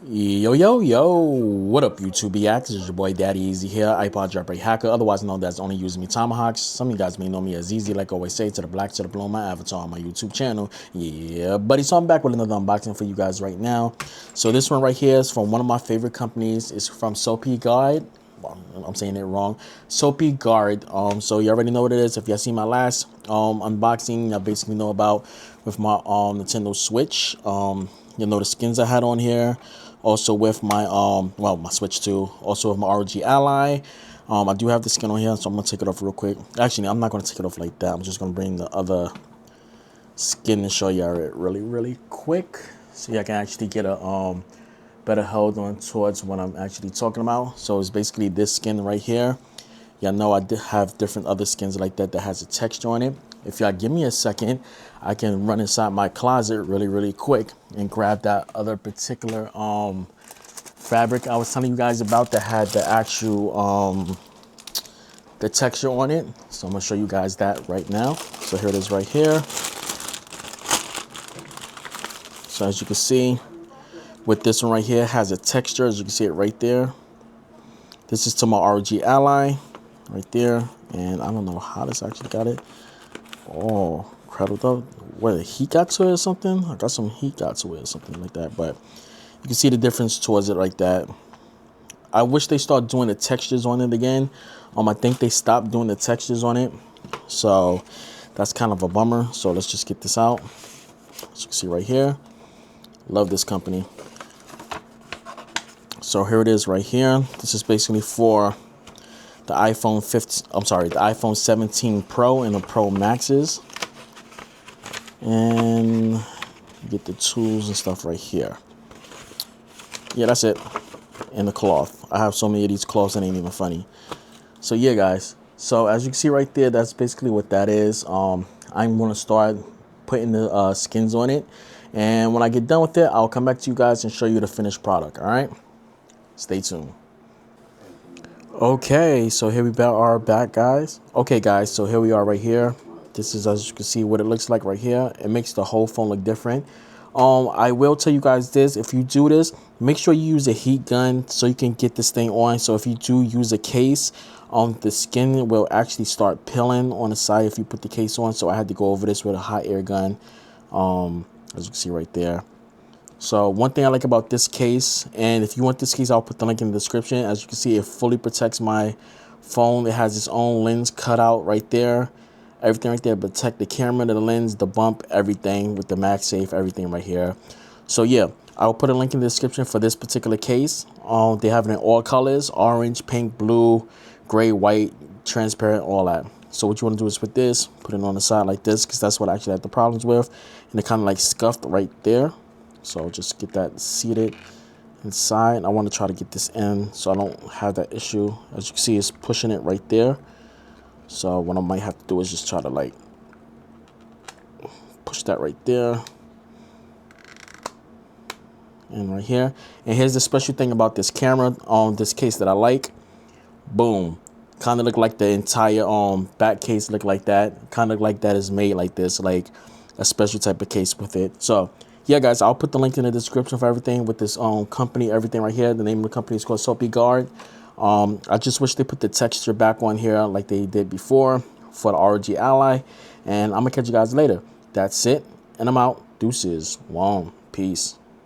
Yo, what up, YouTube reactors? It's your boy Daddy Easy here, iPod jailbreak hacker, otherwise known as only using me tomahawks. Some of you guys may know me as Easy, like I always say, to the black, to the blue, my avatar on my YouTube channel. Yeah, buddy, so I'm back with another unboxing for you guys right now. So this one right here is from one of my favorite companies. It's from SopiGuard. I'm saying it wrong. SopiGuard. So you already know what it is. If y'all seen my last unboxing, y'all basically know about with my Nintendo Switch. You know the skins I had on here. Also with my my Switch 2. Also with my ROG Ally. I do have the skin on here, so I'm gonna take it off real quick. Actually, I'm not gonna take it off like that. I'm just gonna bring the other skin and show y'all it really quick, so y'all can actually get a better hold on towards what I'm actually talking about. So it's basically this skin right here. Y'all know I did have different other skins like that has a texture on it. If y'all give me a second, I can run inside my closet really quick and grab that other particular fabric I was telling you guys about that had the actual the texture on it. So I'm gonna show you guys that right now. So here it is right here. So as you can see, with this one right here, has a texture, as you can see it right there. This is to my ROG Ally right there, and I don't know how this actually got it. Oh, incredible. Where the heat got to it or something? I got some heat got to it or something like that, but you can see the difference towards it like that. I wish they start doing the textures on it again. I think they stopped doing the textures on it, so that's kind of a bummer. So let's just get this out. As you can see right here, love this company. So here it is right here. This is basically for the iPhone 17 Pro and the Pro Maxes. And you get the tools and stuff right here. Yeah, that's it. And the cloth. I have so many of these cloths, it ain't even funny. So yeah, guys. So as you can see right there, that's basically what that is. I'm going to start putting the skins on it. And when I get done with it, I'll come back to you guys and show you the finished product. All right? Stay tuned. Okay, so here we are back, guys. Okay, guys, so here we are right here. This is, as you can see, what it looks like right here. It makes the whole phone look different. I will tell you guys this: if you do this, make sure you use a heat gun so you can get this thing on. So if you do use a case, the skin will actually start peeling on the side if you put the case on. So I had to go over this with a hot air gun, as you can see right there. So one thing I like about this case, and if you want this case, I'll put the link in the description. As you can see, it fully protects my phone. It has its own lens cutout right there. Everything right there, protect the camera, the lens, the bump, everything with the MagSafe, everything right here. So yeah, I'll put a link in the description for this particular case. They have it in all colors: orange, pink, blue, gray, white, transparent, all that. So what you want to do is with this, put it on the side like this, because that's what I actually had the problems with. And it kind of like scuffed right there. So just get that seated inside. I want to try to get this in so I don't have that issue. As you can see, it's pushing it right there. So what I might have to do is just try to like push that right there and right here. And here's the special thing about this camera on this case that I like. Boom. Kind of look like the entire back case look like that. Kind of like that is made like this, like a special type of case with it. So yeah, guys, I'll put the link in the description for everything with this company, everything right here. The name of the company is called SopiGuard. I just wish they put the texture back on here like they did before for the ROG Ally. And I'm going to catch you guys later. That's it. And I'm out. Deuces. Peace.